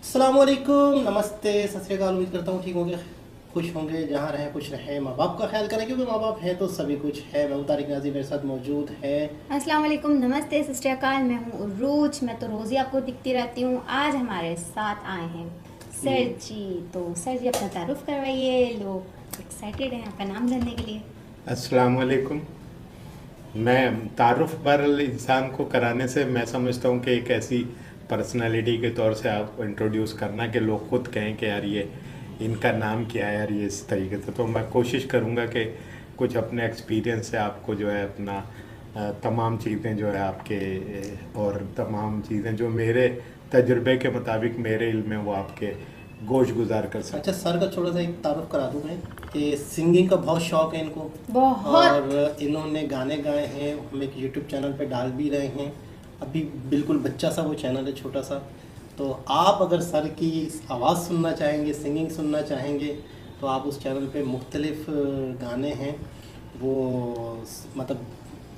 अस्सलाम वालेकुम, नमस्ते, सत श्री अकाल। उम्मीद करता हूँ ठीक होंगे, खुश होंगे, जहाँ रहें खुश रहें, माँ बाप का ख्याल करें क्योंकि माँ बाप हैं तो सभी कुछ है। मैं तारिक नाज़ी मेरे साथ मौजूद है। अस्सलाम वालेकुम, नमस्ते, सत श्री अकाल। मैं हूँ उरूज, मैं तो रोज़ ही आपको दिखती रहती हूँ। आज हमारे साथ आए हैं सर जी। तो सर जी अपना तारुफ करवाइए, लोग एक्साइटेड हैं आपका नाम जानने के लिए। अस्सलाम वालेकुम। मैं तारुफ बहरहाल इंसान को कराने से मैं समझता हूँ कि एक ऐसी पर्सनालिटी के तौर से आपको इंट्रोड्यूस करना कि लोग खुद कहें कि यार ये इनका नाम क्या है यार, ये इस तरीके से। तो मैं कोशिश करूँगा कि कुछ अपने एक्सपीरियंस से आपको जो है अपना तमाम चीज़ें जो है आपके और तमाम चीज़ें जो मेरे तजुर्बे के मुताबिक मेरे इल्म में वो आपके गोश गुजार कर सकते। अच्छा, सर का थोड़ा सा एक तारुफ करा दूँ मैं कि सिंगिंग का बहुत शौक है इनको, बहुत। और इन्होंने गाने गाए हैं, हम एक यूट्यूब चैनल पे डाल भी रहे हैं। अभी बिल्कुल बच्चा सा वो चैनल है, छोटा सा। तो आप अगर सर की आवाज़ सुनना चाहेंगे, सिंगिंग सुनना चाहेंगे, तो आप उस चैनल पे मुख्तलिफ गाने हैं वो मतलब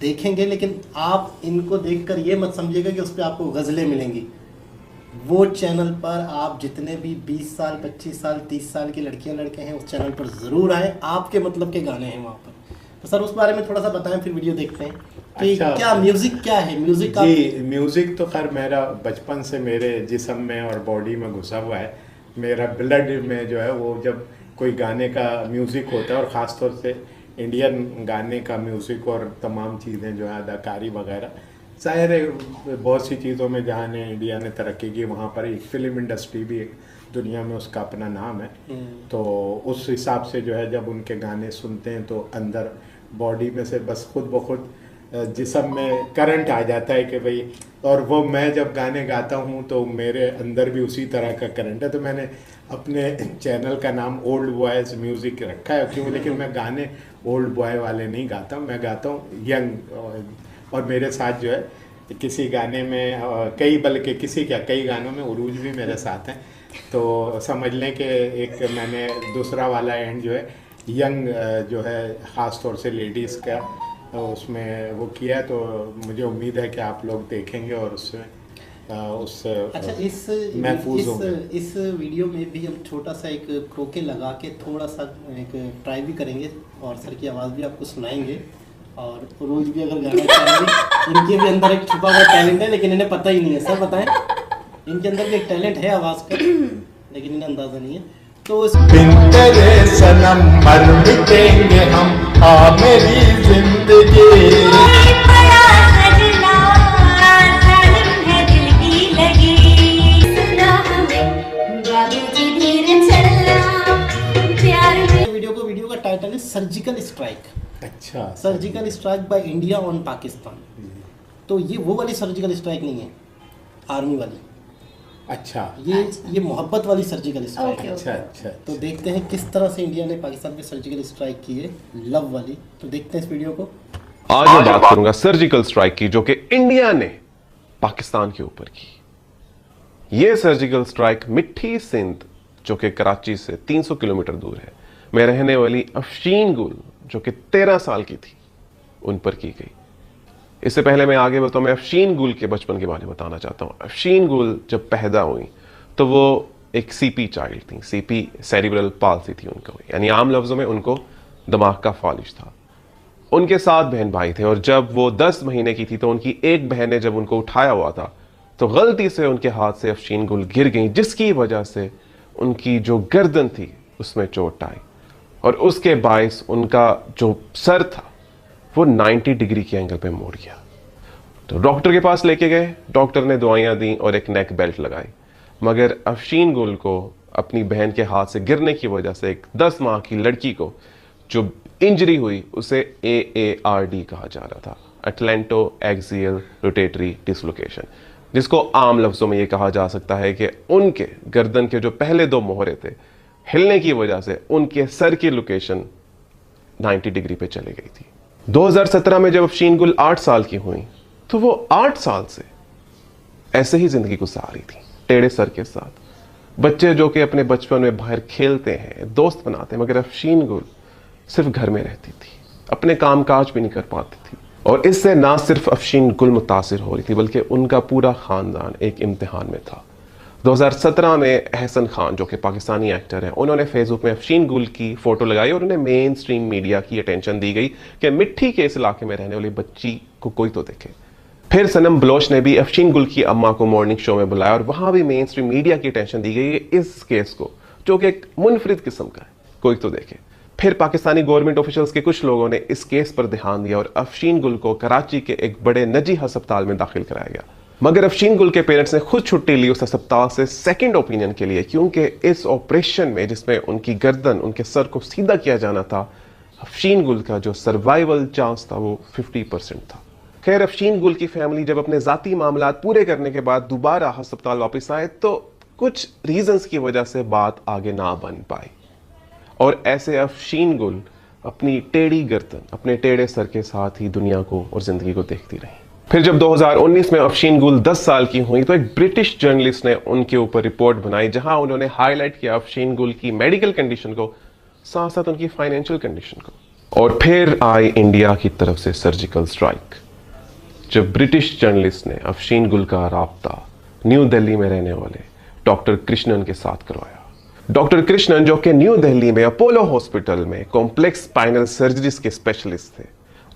देखेंगे। लेकिन आप इनको देखकर ये मत समझिएगा कि उस पर आपको गज़लें मिलेंगी। वो चैनल पर आप जितने भी 20 साल, 25 साल, 30 साल की लड़कियां लड़के हैं उस चैनल पर ज़रूर आएँ, आपके मतलब के गाने हैं वहाँ पर। तो सर उस बारे में थोड़ा सा बताएं, फिर वीडियो देखते हैं कि अच्छा, क्या म्यूज़िक क्या है। म्यूज़िक का जी, म्यूज़िक तो खैर मेरा बचपन से मेरे जिस्म में और बॉडी में घुसा हुआ है। मेरा ब्लड में जो है वो जब कोई गाने का म्यूज़िक होता है, और ख़ास तौर से इंडियन गाने का म्यूज़िक और तमाम चीज़ें जो है अदाकारी वगैरह, ज़ाहिर है बहुत सी चीज़ों में जहाँ ने इंडिया ने तरक्की की वहाँ पर एक फ़िल्म इंडस्ट्री भी एक दुनिया में उसका अपना नाम है। तो उस हिसाब से जो है जब उनके गाने सुनते हैं तो अंदर बॉडी में से बस खुद ब खुद जिस्म में करंट आ जाता है कि भाई, और वो मैं जब गाने गाता हूँ तो मेरे अंदर भी उसी तरह का करंट है। तो मैंने अपने चैनल का नाम ओल्ड बॉयज़ म्यूज़िक रखा है क्यों, लेकिन मैं गाने ओल्ड बॉय वाले नहीं गाता हूँ, मैं गाता हूँ यंग। और मेरे साथ जो है किसी गाने में बल्कि कई गानों में उरूज भी मेरे साथ हैं। तो समझ लें कि एक मैंने दूसरा वाला एंड जो है यंग जो है ख़ास तौर से लेडीज़ का उसमें वो किया है। तो मुझे उम्मीद है कि आप लोग देखेंगे और उससे अच्छा, महफूज होंगे। इस वीडियो में भी हम छोटा सा एक क्रोके लगा के थोड़ा सा एक ट्राई भी करेंगे और सर की आवाज़ भी आपको सुनाएंगे। और रोज भी अगर गाना चाहेंगे, इनके भी अंदर एक छुपा हुआ टैलेंट है लेकिन इन्हें पता ही नहीं है। सर बताएं, इनके अंदर भी एक टैलेंट है आवाज़ का लेकिन इन्हें अंदाज़ा नहीं है। तो तेरे सनम मर मिटेंगे हम, आ मेरी जिंदगी। वीडियो का टाइटल है सर्जिकल स्ट्राइक। अच्छा, surgical strike by India on Pakistan. तो ये वो वाली सर्जिकल स्ट्राइक नहीं है, आर्मी वाली। अच्छा, ये मोहब्बत वाली सर्जिकल स्ट्राइक है। अच्छा अच्छा। तो देखते हैं किस तरह से इंडिया ने पाकिस्तान पे सर्जिकल स्ट्राइक की है, लव वाली। तो देखते हैं इस वीडियो को। आज मैं बात करूंगा सर्जिकल स्ट्राइक की, जो कि इंडिया ने पाकिस्तान के ऊपर की। यह सर्जिकल स्ट्राइक मिठी सिंध, जो कि कराची से 300 किलोमीटर दूर है, में रहने वाली अफशीन गुल, जो कि 13 साल की थी, उन पर की गई। इससे पहले मैं आगे बताऊं, मैं अफशीन गुल के बचपन के बारे में बताना चाहता हूं। अफशीन गुल जब पैदा हुई तो वो एक सीपी चाइल्ड थी। सीपी सेरिब्रल पाल्सी थी उनको, यानी आम लफ्जों में उनको दिमाग का फालिश था। उनके 7 बहन भाई थे, और जब वो 10 महीने की थी तो उनकी एक बहन ने जब उनको उठाया हुआ था तो गलती से उनके हाथ से अफशीन गुल गिर गई, जिसकी वजह से उनकी जो गर्दन थी उसमें चोट आई, और उसके बायस उनका जो सर था वो 90 डिग्री के एंगल पे मुड़ गया। तो डॉक्टर के पास लेके गए, डॉक्टर ने दवाइयां दी और एक नेक बेल्ट लगाई, मगर अफशीन गुल को अपनी बहन के हाथ से गिरने की वजह से एक 10 माह की लड़की को जो इंजरी हुई उसे AARD कहा जा रहा था, अटलेंटो एक्सियल रोटेटरी डिसलोकेशन, जिसको आम लफ्जों में ये कहा जा सकता है कि उनके गर्दन के जो पहले 2 मोहरे थे, हिलने की वजह से उनके सर की लोकेशन 90 डिग्री पे चली गई थी। 2017 में जब अफशीन गुल 8 साल की हुई तो वो 8 साल से ऐसे ही जिंदगी गुजार रही थी, टेढ़े सर के साथ। बच्चे जो कि अपने बचपन में बाहर खेलते हैं, दोस्त बनाते हैं, मगर अफशीन गुल सिर्फ घर में रहती थी, अपने काम काज भी नहीं कर पाती थी। और इससे ना सिर्फ अफशीन गुल मुतासिर हो रही थी, बल्कि उनका पूरा खानदान एक इम्तिहान में था। 2017 में अहसन खान जो कि पाकिस्तानी एक्टर हैं, उन्होंने फेसबुक में अफशीन गुल की फ़ोटो लगाई और उन्हें मेन स्ट्रीम मीडिया की अटेंशन दी गई कि मिट्टी के इस इलाके में रहने वाली बच्ची को कोई तो देखे। फिर सनम बलोच ने भी अफशीन गुल की अम्मा को मॉर्निंग शो में बुलाया और वहाँ भी मेन स्ट्रीम मीडिया की अटेंशन दी गई कि इस केस को, जो कि एक मुनफरिद किस्म का है, कोई तो देखे। फिर पाकिस्तानी गवर्नमेंट ऑफिशियल्स के कुछ लोगों ने इस केस पर ध्यान दिया और अफशीन गुल को कराची के एक बड़े निजी अस्पताल में दाखिल कराया गया। मगर अफशीन गुल के पेरेंट्स ने खुद छुट्टी ली उस अस्पताल से सेकंड ओपिनियन के लिए, क्योंकि इस ऑपरेशन में जिसमें उनकी गर्दन, उनके सर को सीधा किया जाना था, अफशीन गुल का जो सर्वाइवल चांस था वो 50% था। खैर, अफशीन गुल की फैमिली जब अपने ज़ाती मामलात पूरे करने के बाद दोबारा अस्पताल वापस आए तो कुछ रीजंस की वजह से बात आगे ना बन पाई और ऐसे अफशीन गुल अपनी टेढ़ी गर्दन, अपने टेढ़े सर के साथ ही दुनिया को और ज़िंदगी को देखती रही। फिर जब 2019 में अफशीन गुल 10 साल की हुई तो एक ब्रिटिश जर्नलिस्ट ने उनके ऊपर रिपोर्ट बनाई जहां उन्होंने हाईलाइट किया अफशीन गुल की मेडिकल कंडीशन को, साथ साथ उनकी फाइनेंशियल कंडीशन को। और फिर आई इंडिया की तरफ से सर्जिकल स्ट्राइक, जब ब्रिटिश जर्नलिस्ट ने अफशीन गुल का राब्ता न्यू दिल्ली में रहने वाले डॉक्टर कृष्णन के साथ करवाया। डॉक्टर कृष्णन जो कि न्यू दिल्ली में अपोलो हॉस्पिटल में कॉम्प्लेक्स स्पाइनल सर्जरीज के स्पेशलिस्ट थे,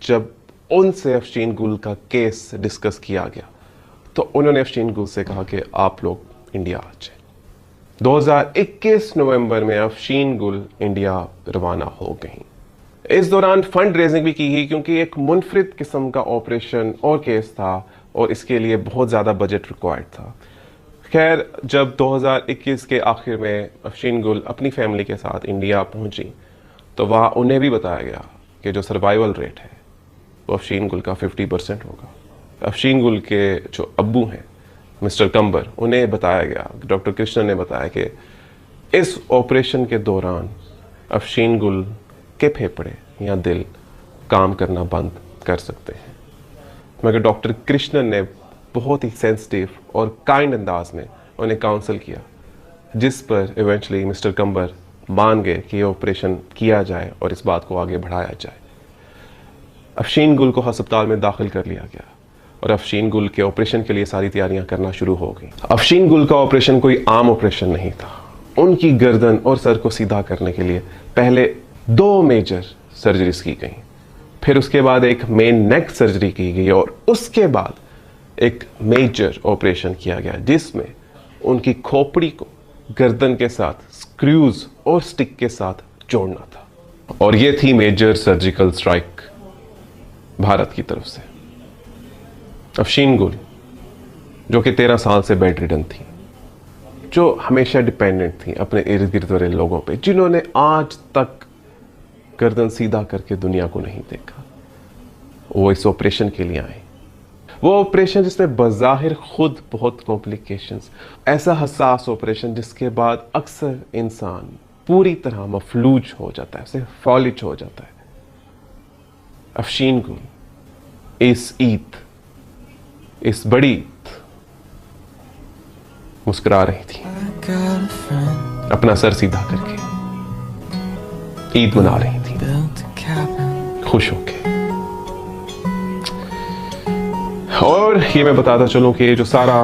जब उनसे अफशीन गुल का केस डिस्कस किया गया तो उन्होंने अफशीन गुल से कहा कि आप लोग इंडिया आ जाए। 2021 नवंबर में अफशीन गुल इंडिया रवाना हो गई। इस दौरान फंड रेजिंग भी की गई क्योंकि एक मुनफरिद किस्म का ऑपरेशन और केस था और इसके लिए बहुत ज़्यादा बजट रिक्वायर्ड था। खैर, जब 2021 के आखिर में अफशीन गुल अपनी फैमिली के साथ इंडिया पहुंची तो वहाँ उन्हें भी बताया गया कि जो सर्वाइवल रेट है वो अफशीन गुल का 50% होगा। अफशीन गुल के जो अब्बू हैं मिस्टर कंबर, उन्हें बताया गया, डॉक्टर कृष्णन ने बताया कि इस ऑपरेशन के दौरान अफशीन गुल के फेफड़े या दिल काम करना बंद कर सकते हैं। मगर डॉक्टर कृष्णन ने बहुत ही सेंसिटिव और काइंड अंदाज में उन्हें काउंसल किया, जिस पर इवेंचुअली मिस्टर कंबर मान गए कि ये ऑपरेशन किया जाए और इस बात को आगे बढ़ाया जाए। अफशीन गुल को अस्पताल में दाखिल कर लिया गया और अफशीन गुल के ऑपरेशन के लिए सारी तैयारियां करना शुरू हो गई। अफशीन गुल का ऑपरेशन कोई आम ऑपरेशन नहीं था। उनकी गर्दन और सर को सीधा करने के लिए पहले 2 मेजर सर्जरीज की गई, फिर उसके बाद एक मेन नेक सर्जरी की गई और उसके बाद एक मेजर ऑपरेशन किया गया जिसमें उनकी खोपड़ी को गर्दन के साथ स्क्रूज और स्टिक के साथ जोड़ना था। और ये थी मेजर सर्जिकल स्ट्राइक भारत की तरफ से। अफशीन गुल जो कि 13 साल से बेड रिडन थी, जो हमेशा डिपेंडेंट थी अपने इर्द गिर्द वाले लोगों पे, जिन्होंने आज तक गर्दन सीधा करके दुनिया को नहीं देखा, वो इस ऑपरेशन के लिए आए। वो ऑपरेशन जिसमें बज़ाहिर खुद बहुत कॉम्प्लिकेशंस, ऐसा हसास ऑपरेशन जिसके बाद अक्सर इंसान पूरी तरह मफलूज हो जाता है, उसे फॉलिज हो जाता है। अफशीन गुल इस ईद, इस बड़ी ईद मुस्कुरा रही थी, अपना सर सीधा करके ईद मना रही थी, खुश होके। और ये मैं बताता चलूं कि जो सारा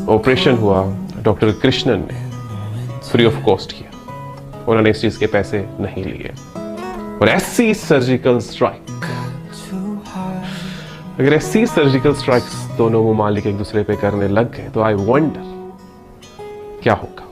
ऑपरेशन हुआ डॉक्टर कृष्णन ने फ्री ऑफ कॉस्ट किया, उन्होंने इस चीज के पैसे नहीं लिए। और ऐसी सर्जिकल स्ट्राइक, अगर ऐसी सर्जिकल स्ट्राइक्स दोनों ममालिक एक दूसरे पे करने लग गए तो आई वंडर क्या होगा।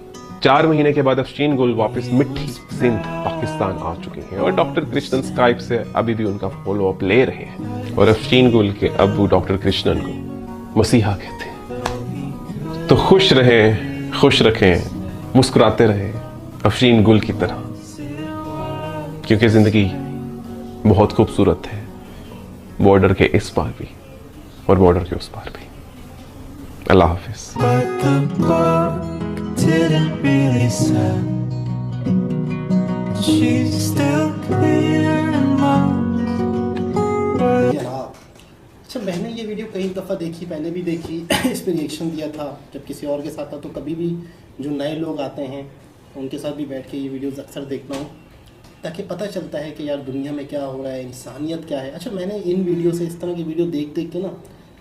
4 महीने के बाद अफशीन गुल वापस मिट्टी सिंध पाकिस्तान आ चुके हैं और डॉक्टर कृष्णन स्काइप से अभी भी उनका फॉलो अप ले रहे हैं। और अफशीन गुल के अब्बू डॉक्टर कृष्णन को मसीहा कहते हैं। तो खुश रहें, खुश रखें, मुस्कुराते रहें अफशीन गुल की तरह, क्योंकि जिंदगी बहुत खूबसूरत है, बॉर्डर के इस पार भी और बॉर्डर के उस पार भी। अल्लाह हाफिज। Didn't really sell. She's still clear in my अच्छा, मैंने ये वीडियो कई दफ़ा देखी, पहले भी देखी, इस पर रिएक्शन दिया था जब किसी और के साथ था। तो कभी भी जो नए लोग आते हैं उनके साथ भी बैठ के ये वीडियोस अक्सर देखता हूँ ताकि पता चलता है कि यार दुनिया में क्या हो रहा है, इंसानियत क्या है। अच्छा, मैंने इन वीडियो से, इस तरह की वीडियो देख देख के ना,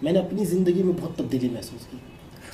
मैंने अपनी ज़िंदगी में बहुत तब्दीली महसूस की।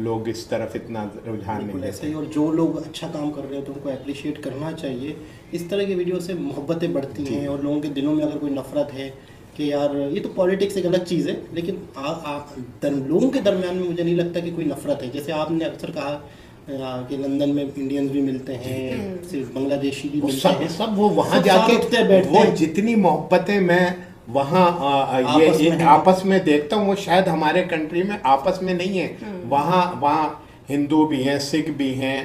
लोग इस तरफ इतना रुझान नहीं बिल्कुल ऐसे ही, देते। और जो लोग अच्छा काम कर रहे हैं तो उनको अप्रिशिएट करना चाहिए। इस तरह की वीडियो से मोहब्बतें बढ़ती हैं, और लोगों के दिलों में अगर कोई नफरत है कि यार ये तो पॉलिटिक्स एक अलग चीज़ है, लेकिन लोगों के दरमियान में मुझे नहीं लगता कि कोई नफरत है। जैसे आपने अक्सर कहा कि लंदन में इंडियंस भी मिलते हैं, सिर्फ बांग्लादेशी भी मिलते हैं, सब वो वहाँ सब जाके साथ उठते बैठते वो हैं। जितनी मोहब्बतें मैं वहाँ ये आपस में देखता हूँ, वो शायद हमारे कंट्री में आपस में नहीं है। वहाँ हिंदू भी हैं, सिख भी हैं,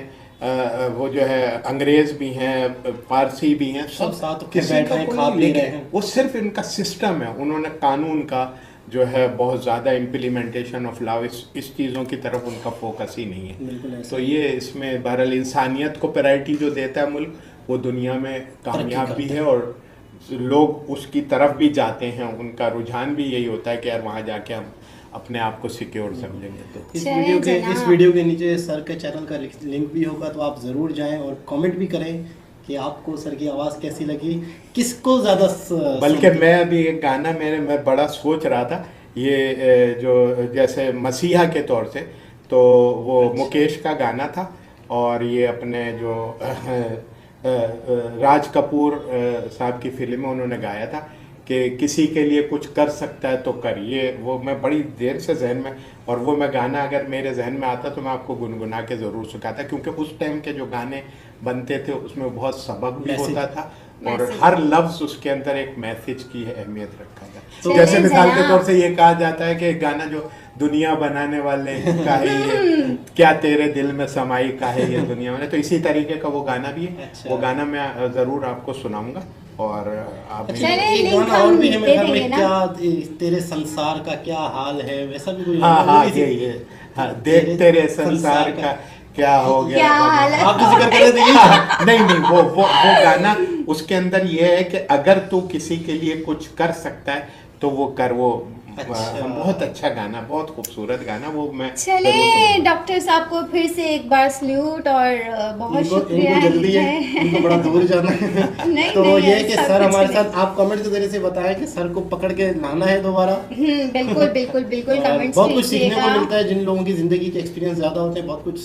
वो जो है अंग्रेज भी हैं, पारसी भी हैं, सब साथ उठे किसी बैठ का रहे हैं, कोई खा नहीं, पी लेकिन रहे हैं। वो सिर्फ इनका सिस्टम है। उन्होंने कानून का जो है बहुत ज़्यादा इम्प्लीमेंटेशन ऑफ लॉ, इस चीज़ों की तरफ उनका फोकस ही नहीं बिल्कुल है। ऐसा। तो ये इसमें बहरहाल इंसानियत को प्रायोरिटी जो देता है मुल्क, वो दुनिया में कामयाब भी करता है, और लोग उसकी तरफ भी जाते हैं। उनका रुझान भी यही होता है कि यार वहाँ जाके हम अपने आप को सिक्योर समझेंगे। तो इस वीडियो के नीचे सर के चैनल का लिंक भी होगा, तो आप ज़रूर जाएं और कमेंट भी करें कि आपको सर की आवाज़ कैसी लगी, किसको ज़्यादा बल्कि मैं अभी एक गाना मैं बड़ा सोच रहा था, ये जो जैसे मसीहा के तौर से, तो वो मुकेश का गाना था, और ये अपने जो राज कपूर साहब की फिल्म में उन्होंने गाया था कि किसी के लिए कुछ कर सकता है तो कर। ये वो मैं बड़ी देर से जहन में, और वो मैं गाना अगर मेरे जहन में आता तो मैं आपको गुनगुना के ज़रूर सुखाता, क्योंकि उस टाइम के जो गाने बनते थे उसमें बहुत सबक भी होता था, और हर लफ्ज़ उसके अंदर एक मैसेज की अहमियत रखा था। चलिए जैसे मिसाल के जनाब। तौर से ये कहा जाता है कि एक गाना जो दुनिया बनाने वाले का है ये, क्या तेरे दिल में समाई का है ये दुनिया में, तो इसी तरीके का वो गाना भी है। अच्छा। वो गाना मैं ज़रूर आपको सुनाऊंगा, और आप अच्छा, चले, एक लिंक गाना और हम भी है मेरे दे ख्याल देंगे में, ना। क्या तेरे संसार का क्या हाल है, वैसा भी कोई हाँ गाना हाँ है? ये हाँ, देख तेरे संसार का क्या हो गया। क्या हाल है? आप तो जिक्र कर रहे थे ये? नहीं वो गाना, उसके अंदर ये है कि अगर तू किसी के लिए कुछ कर सकता है तो वो कर। वो अच्छा। बहुत अच्छा गाना, बहुत खूबसूरत गाना, वो मैं चले जरूर सुनाऊंगा। डॉक्टर साहब को फिर से एक बार सल्यूट, और बहुत शुक्रिया इनको जल्दी है, इनको बड़ा दूर जाना है। नहीं, तो नहीं, ये है कि ऐसा सर कुछ हमारे नहीं। साथ, आप कमेंट के जरिए से बताएं कि सर को पकड़ के लाना है दोबारा। बिल्कुल बिल्कुल बिल्कुल, और कमेंट्स बहुत कुछ सीखने को कीजिएगा। मिलता है, जिन लोगों की ज़िंदगी के एक्सपीरियंस ज़्यादा होते हैं बहुत कुछ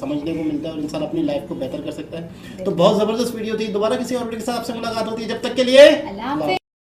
समझने को मिलता है, और इंसान अपनी लाइफ को बेहतर कर सकता है। तो बहुत ज़बरदस्त वीडियो थी, दोबारा किसी और वीडियो के साथ आपसे मुलाकात होती है, जब तक के लिए अल्लाह हाफ़िज़।